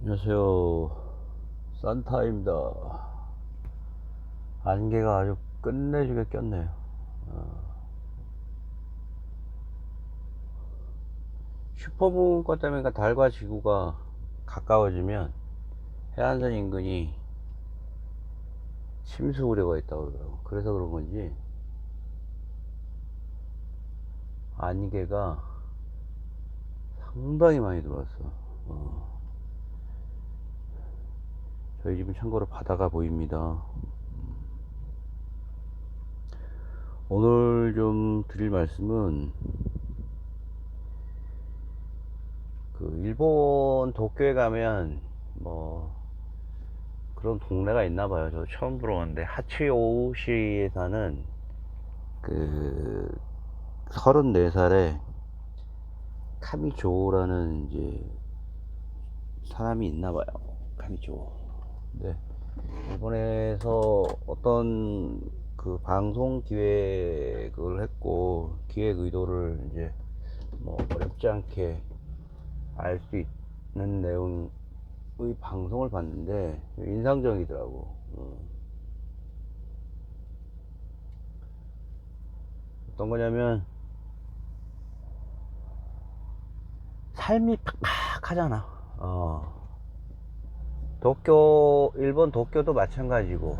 안녕하세요. 산타입니다. 안개가 아주 끝내주게 꼈네요. 슈퍼문과 때문에 달과 지구가 가까워지면 해안선 인근이 침수 우려가 있다고 그러더라고. 그래서 그런 건지 안개가 상당히 많이 들어왔어. 저희 집은 참고로 바다가 보입니다. 오늘 좀 드릴 말씀은 일본 도쿄에 가면 뭐 그런 동네가 있나 봐요. 저 처음 들어봤는데 하치오시에 사는 그 34살에 카미조라는 이제 사람이 있나 봐요. 카미조. 네. 일본에서 어떤 방송 기획을 했고 기획 의도를 이제 뭐 어렵지 않게 알 수 있는 내용의 방송을 봤는데 인상적이더라고. 어떤 거냐면 삶이 팍팍하잖아. 일본 도쿄도 마찬가지고,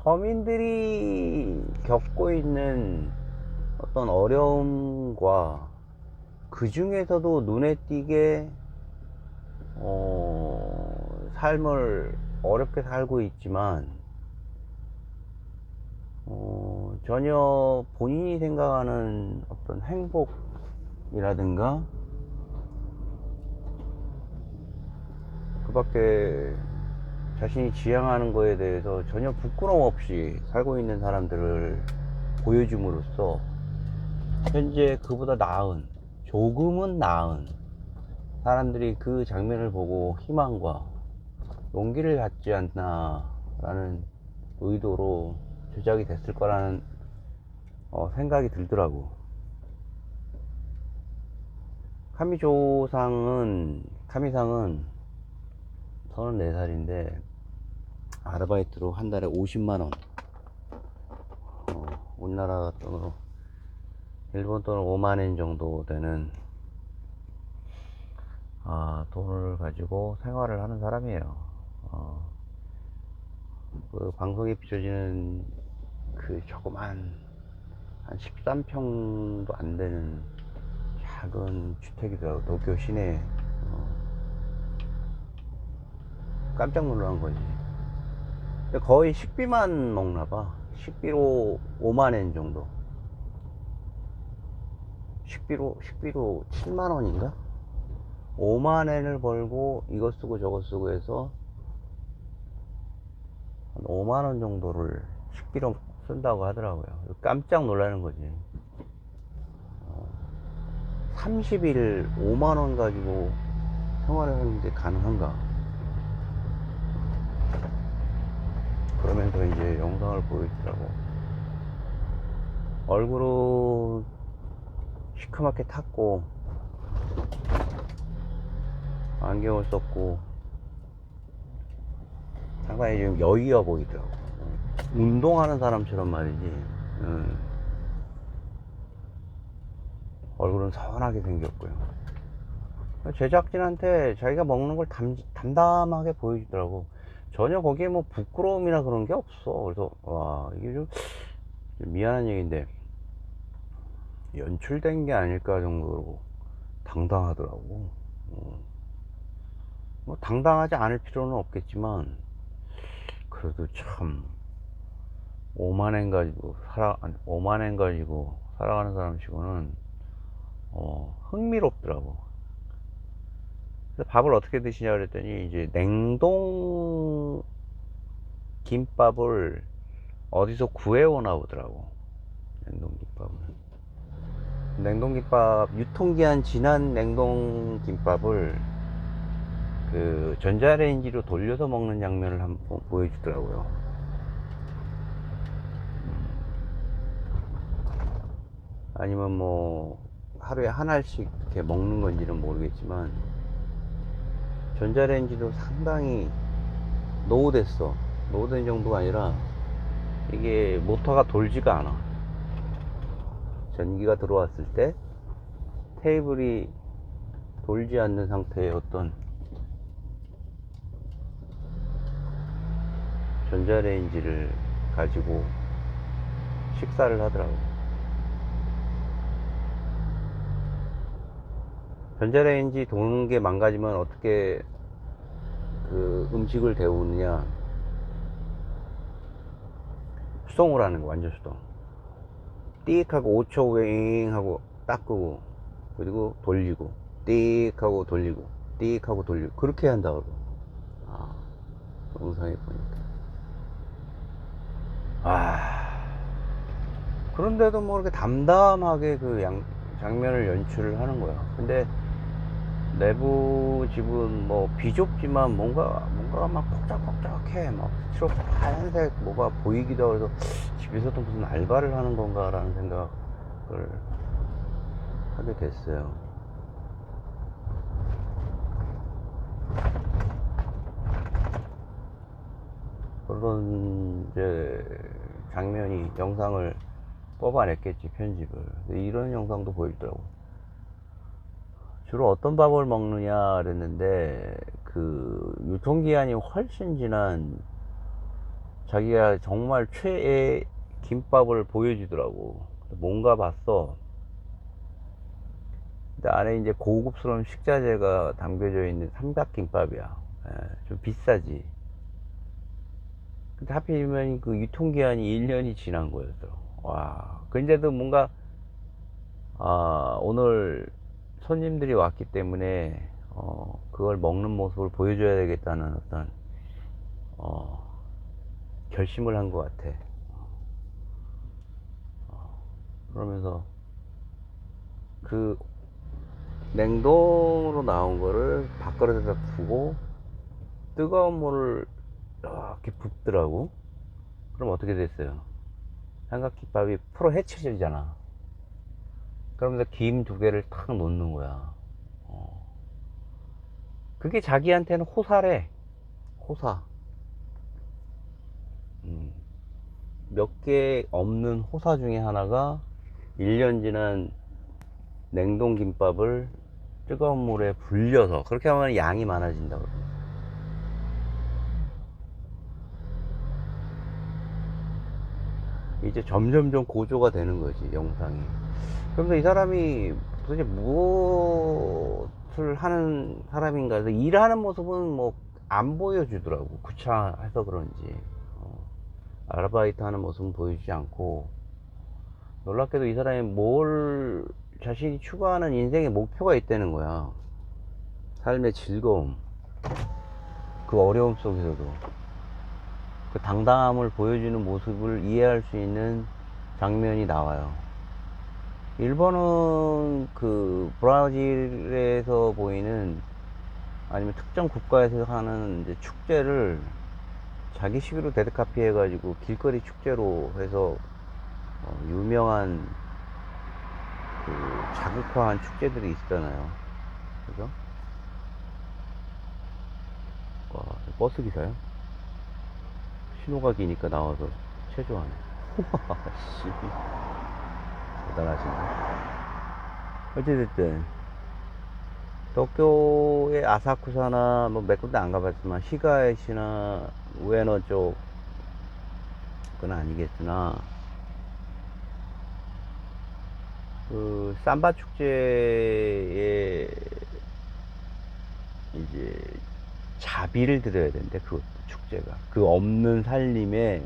서민들이 겪고 있는 어떤 어려움과 그 중에서도 눈에 띄게, 삶을 어렵게 살고 있지만, 전혀 본인이 생각하는 어떤 행복이라든가, 그 밖에 자신이 지향하는 거에 대해서 전혀 부끄러움 없이 살고 있는 사람들을 보여줌으로써 현재 그보다 나은, 조금은 나은 사람들이 그 장면을 보고 희망과 용기를 갖지 않나라는 의도로 제작이 됐을 거라는 생각이 들더라고. 카미상은 34살인데 아르바이트로 한 달에 50만원, 우리나라 돈으로 일본 돈으로 5만엔 정도 되는 돈을 가지고 생활을 하는 사람이에요. 그 방송에 비춰지는 그 조그만 한 13평도 안 되는 작은 주택이더라고. 도쿄 시내에. 깜짝 놀란 거지. 근데 거의 식비만 먹나봐. 식비로 5만엔 정도. 식비로 7만원인가? 5만엔을 벌고 이것 쓰고 저것 쓰고 해서 한 5만원 정도를 식비로 쓴다고 하더라고요. 깜짝 놀라는 거지. 30일 5만원 가지고 생활을 하는 게 가능한가? 그러면서 이제 영상을 보여주더라고. 얼굴은 시커멓게 탔고 안경을 썼고 상당히 좀 여유어 보이더라고. 운동하는 사람처럼 말이지. 얼굴은 선하게 생겼고요. 제작진한테 자기가 먹는 걸 담담하게 보여주더라고. 전혀 거기에 뭐 부끄러움이나 그런 게 없어. 그래서 와, 이게 좀 미안한 얘기인데 연출된 게 아닐까 정도로 당당하더라고. 뭐 당당하지 않을 필요는 없겠지만 그래도 참 5만엔 가지고 5만엔 가지고 살아가는 사람치고는 흥미롭더라고. 그래서 밥을 어떻게 드시냐 그랬더니 이제 냉동 김밥을 어디서 구해오나 보더라고. 냉동김밥 유통기한 지난 냉동김밥을 그 전자레인지로 돌려서 먹는 장면을 한번 보여주더라고요. 아니면 뭐 하루에 한 알씩 이렇게 먹는 건지는 모르겠지만 전자레인지도 상당히 노후됐어. 노후된 정도가 아니라 이게 모터가 돌지가 않아. 전기가 들어왔을 때 테이블이 돌지 않는 상태의 어떤 전자레인지를 가지고 식사를 하더라고. 전자레인지 도는 게 망가지면 어떻게 그 음식을 데우느냐. 수동으로 하는 거, 완전 수동. 띡 하고 5초 윙 하고 딱 끄고, 그리고 돌리고, 띡 하고 돌리고, 띡 하고 돌리고, 그렇게 한다고. 아, 영상에 보니까. 그런데도 뭐 이렇게 담담하게 그 장면을 연출을 하는 거야. 근데 내부 집은 뭐 비좁지만 뭔가가 막 폭작폭작해. 막 스티로폼 하얀색 뭐가 보이기도 해서 집에서도 무슨 알바를 하는 건가라는 생각을 하게 됐어요. 그런 이제 장면이 영상을 뽑아냈겠지, 편집을. 이런 영상도 보이더라고. 주로 어떤 밥을 먹느냐 그랬는데, 그 유통기한이 훨씬 지난 자기가 정말 최애 김밥을 보여주더라고. 뭔가 봤어. 근데 안에 이제 고급스러운 식자재가 담겨져 있는 삼각김밥이야. 좀 비싸지. 근데 하필이면 그 유통기한이 1년이 지난 거였어. 와. 근데도 뭔가, 오늘 손님들이 왔기 때문에, 그걸 먹는 모습을 보여줘야 되겠다는 어떤, 어, 결심을 한 것 같아. 그러면서 그 냉동으로 나온 거를 밥그릇에다 푸고 뜨거운 물을 이렇게 붓더라고. 그럼 어떻게 됐어요? 삼각김밥이 풀어 헤쳐지잖아. 그러면서 김 두 개를 탁 놓는 거야. 그게 자기한테는 호사래. 호사. 몇 개 없는 호사 중에 하나가 1년 지난 냉동김밥을 뜨거운 물에 불려서, 그렇게 하면 양이 많아진다고. 이제 점점점 고조가 되는 거지, 영상이. 그러면서 이 사람이 도대체 무엇을 하는 사람인가 해서 일하는 모습은 뭐 안 보여주더라고. 구차해서 그런지. 아르바이트 하는 모습은 보여주지 않고, 놀랍게도 이 사람이 뭘 자신이 추구하는 인생의 목표가 있다는 거야. 삶의 즐거움, 그 어려움 속에서도 그 당당함을 보여주는 모습을 이해할 수 있는 장면이 나와요. 일본은 그 브라질에서 보이는, 아니면 특정 국가에서 하는 이제 축제를 자기식으로 데드카피 해가지고 길거리 축제로 해서 유명한 그 자극화한 축제들이 있잖아요. 그죠? 와, 버스 기사요? 신호가 기니까 나와서 체조하네. 우와, 씨. 대단하시네. 어찌됐든, 도쿄의 아사쿠사나 뭐 몇 군데 안 가봤지만, 히가에시나 우에노 쪽은 아니겠으나, 그 삼바 축제에 이제 자비를 드려야 되는데, 그 축제가 그 없는 살림에,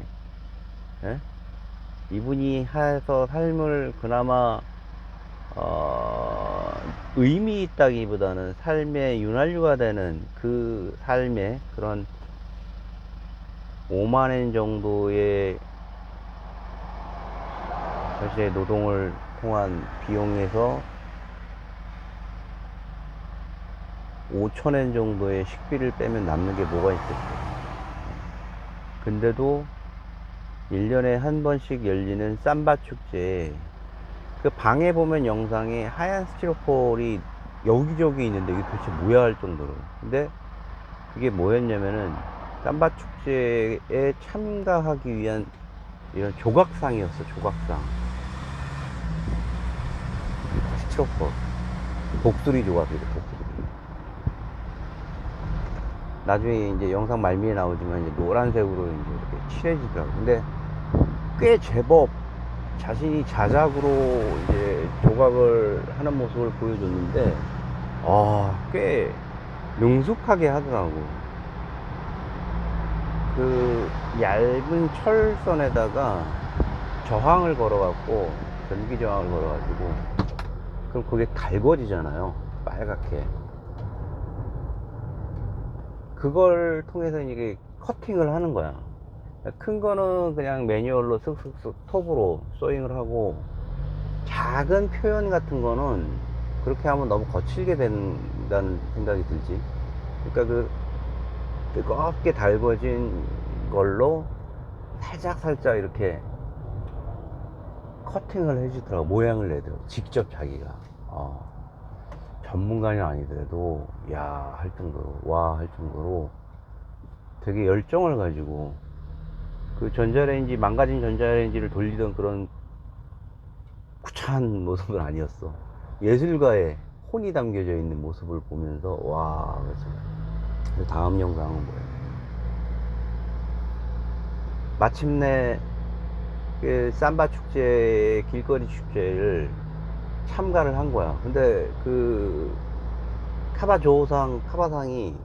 예? 이분이 해서 삶을 그나마 의미 있다기보다는 삶의 윤활유가 되는 그 삶의 그런 5만엔 정도의 자신의 노동을 통한 비용에서 5천엔 정도의 식비를 빼면 남는 게 뭐가 있겠어요. 근데도 1년에 한 번씩 열리는 삼바 축제에, 그 방에 보면 영상에 하얀 스티로폴이 여기저기 있는데 이게 도대체 뭐야 할 정도로. 근데 그게 뭐였냐면은 삼바 축제에 참가하기 위한 이런 조각상이었어. 조각상. 스티로퍼 독수리 조각이래. 독수리. 나중에 이제 영상 말미에 나오지만 이제 노란색으로 이제 이렇게 칠해지더라고. 근데 꽤 제법 자신이 자작으로 이제 조각을 하는 모습을 보여줬는데, 꽤 능숙하게 하더라고. 그 얇은 철선에다가 저항을 걸어갖고, 전기 저항을 걸어가지고, 그럼 그게 달궈지잖아요. 빨갛게. 그걸 통해서 이게 커팅을 하는 거야. 큰 거는 그냥 매뉴얼로 쓱쓱쓱 톱으로 소잉을 하고, 작은 표현 같은 거는 그렇게 하면 너무 거칠게 된다는 생각이 들지. 그러니까 그 뜨겁게 달궈진 걸로 살짝 이렇게 커팅을 해주더라고. 모양을 내더라고. 직접 자기가. 전문가는 아니더라도 야 할 정도로, 와 할 정도로 되게 열정을 가지고, 그 전자레인지, 망가진 전자레인지를 돌리던 그런 구차한 모습은 아니었어. 예술가의 혼이 담겨져 있는 모습을 보면서 와, 그래서 다음 영상은 뭐예요? 마침내 그 삼바 축제, 길거리 축제를 참가를 한 거야. 근데 그 카바상이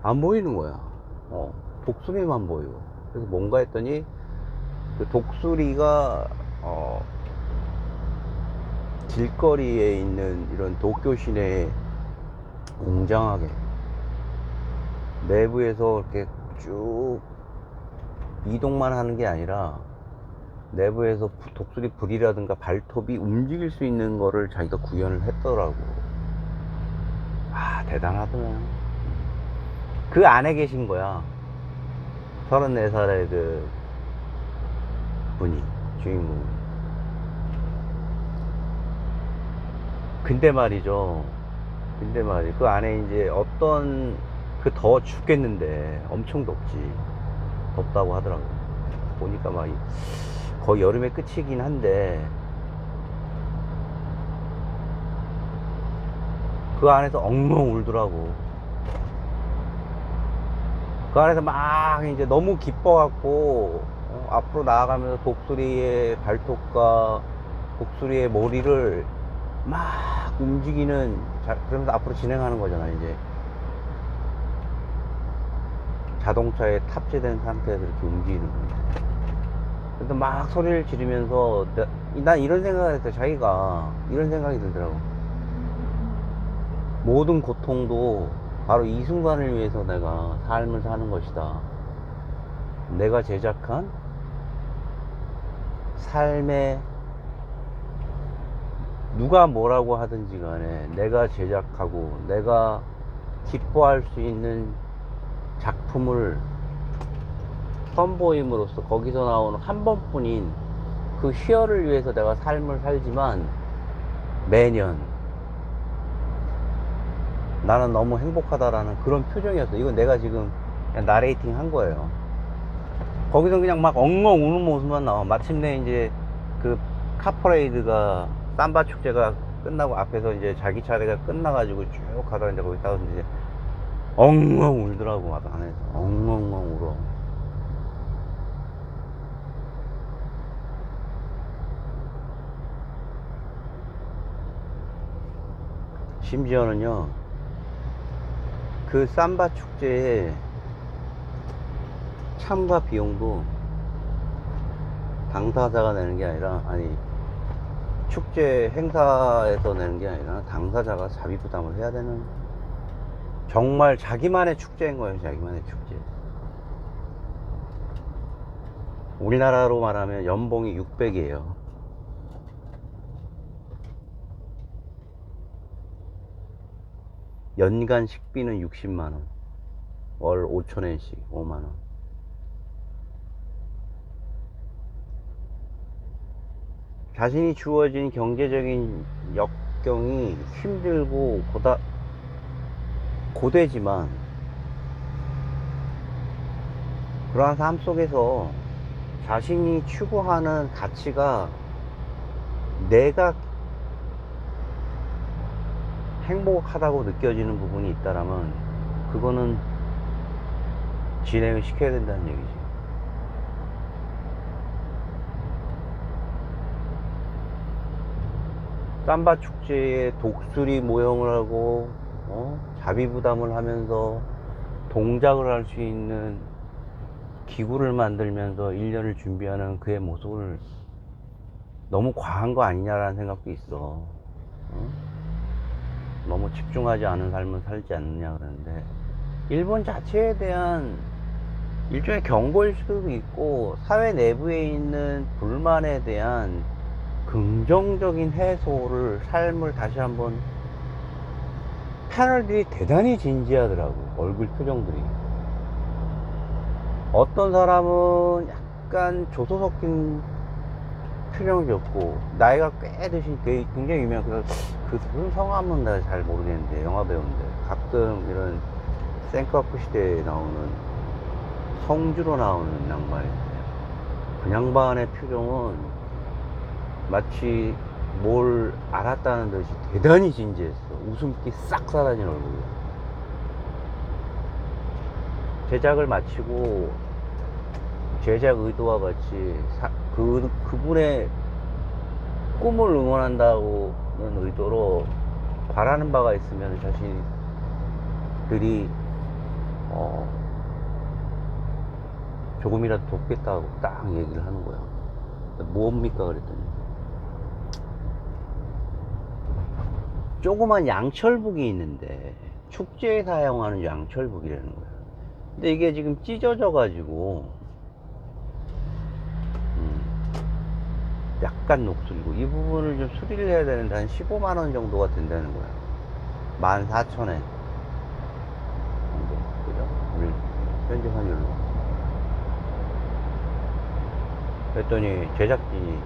안 보이는 거야. 독수리만 보이고. 그래서 뭔가 했더니 그 독수리가 길거리에 있는 이런 도쿄 시내에 웅장하게 내부에서 이렇게 쭉 이동만 하는 게 아니라, 내부에서 독수리 불이라든가 발톱이 움직일 수 있는 거를 자기가 구현을 했더라고. 대단하더라. 그 안에 계신 거야. 34살의 그 분이, 주인공. 근데 말이죠. 그 안에 이제 어떤, 그 더워 죽겠는데 엄청 덥지. 덥다고 하더라고. 보니까 막 거의 여름의 끝이긴 한데, 그 안에서 엉엉 울더라고. 그 안에서 막 이제 너무 기뻐갖고, 앞으로 나아가면서 독수리의 발톱과 독수리의 머리를 막 움직이는, 그러면서 앞으로 진행하는 거잖아. 이제 자동차에 탑재된 상태에서 이렇게 움직이는 거야. 근데 막 소리를 지르면서, 난 이런 생각을 했어. 자기가 이런 생각이 들더라고. 모든 고통도 바로 이 순간을 위해서 내가 삶을 사는 것이다. 내가 제작한 삶의, 누가 뭐라고 하든지 간에 내가 제작하고 내가 기뻐할 수 있는 작품을 선보임으로써, 거기서 나오는 한 번뿐인 그 희열을 위해서 내가 삶을 살지만, 매년 나는 너무 행복하다라는 그런 표정이었어. 이건 내가 지금 그냥 나레이팅 한 거예요. 거기서 그냥 막 엉엉 우는 모습만 나와. 마침내 이제 그 카퍼레이드가, 삼바 축제가 끝나고 앞에서 이제 자기 차례가 끝나가지고 쭉 가다가 이제 거기 따서 이제 엉엉 울더라고. 막 안에서 엉엉 울어. 심지어는요, 그 삼바 축제에 참가 비용도 당사자가 내는 게 아니라, 아니, 축제 행사에서 내는 게 아니라 당사자가 자비 부담을 해야 되는, 정말 자기만의 축제인 거예요. 자기만의 축제. 우리나라로 말하면 연봉이 600이에요. 연간 식비는 60만원, 월 5천엔씩 5만원. 자신이 주어진 경제적인 역경이 힘들고 고되지만, 그러한 삶 속에서 자신이 추구하는 가치가 내가 행복하다고 느껴지는 부분이 있다라면 그거는 진행을 시켜야 된다는 얘기지. 삼바 축제에 독수리 모형을 하고 자비부담을 하면서 동작을 할 수 있는 기구를 만들면서 1년을 준비하는 그의 모습을 너무 과한 거 아니냐라는 생각도 있어. 너무 집중하지 않은 삶을 살지 않느냐 그러는데, 일본 자체에 대한 일종의 경고일 수도 있고 사회 내부에 있는 불만에 대한 긍정적인 해소를, 삶을 다시 한번, 패널들이 대단히 진지하더라고. 얼굴 표정들이, 어떤 사람은 약간 조소 섞인 표정을 지었고, 나이가 꽤 드신 굉장히 유명한 그 성함은 내가 잘 모르겠는데 영화 배우인데, 가끔 이런 생커프 시대에 나오는 성주로 나오는 양반인데, 그 양반의 표정은 마치 뭘 알았다는 듯이 대단히 진지했어. 웃음기 싹 사라진 얼굴. 제작을 마치고 제작 의도와 같이 그분의 꿈을 응원한다는 의도로 바라는 바가 있으면 자신들이 조금이라도 돕겠다고 딱 얘기를 하는 거야. 뭡니까 그랬더니 조그만 양철북이 있는데 축제에 사용하는 양철북이라는 거야. 근데 이게 지금 찢어져 가지고 약간 녹슬고, 이 부분을 좀 수리를 해야 되는데 한 15만원 정도가 된다는 거야. 14,000엔 정도, 그죠? 우리 현재 환율로. 그랬더니 제작진이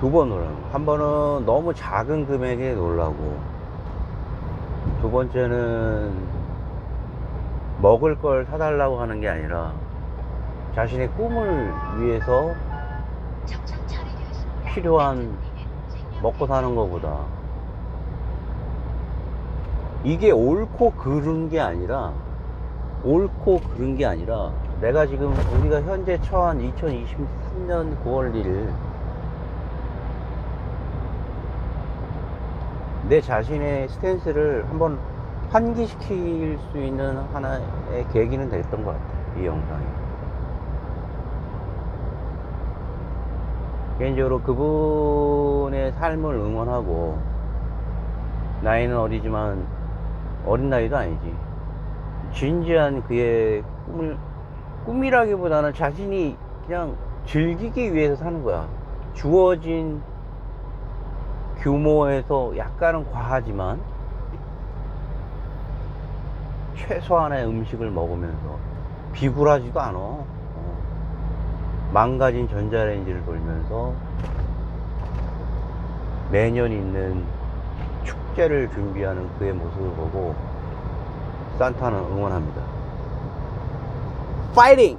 두 번 오라는 거야. 한 번은 너무 작은 금액에 놀라고, 두 번째는 먹을 걸 사달라고 하는 게 아니라 자신의 꿈을 위해서 필요한, 먹고 사는 것보다 이게 옳고 그른 게 아니라 내가 지금, 우리가 현재 처한 2023년 9월 1일 내 자신의 스탠스를 한번 환기시킬 수 있는 하나의 계기는 됐던 것 같아, 이 영상이. 개인적으로 그분의 삶을 응원하고, 나이는 어리지만 어린 나이도 아니지, 진지한 그의 꿈이라기보다는 자신이 그냥 즐기기 위해서 사는 거야. 주어진 규모에서 약간은 과하지만 최소한의 음식을 먹으면서 비굴하지도 않아. 망가진 전자레인지를 돌면서 매년 있는 축제를 준비하는 그의 모습을 보고 산타는 응원합니다. 파이팅!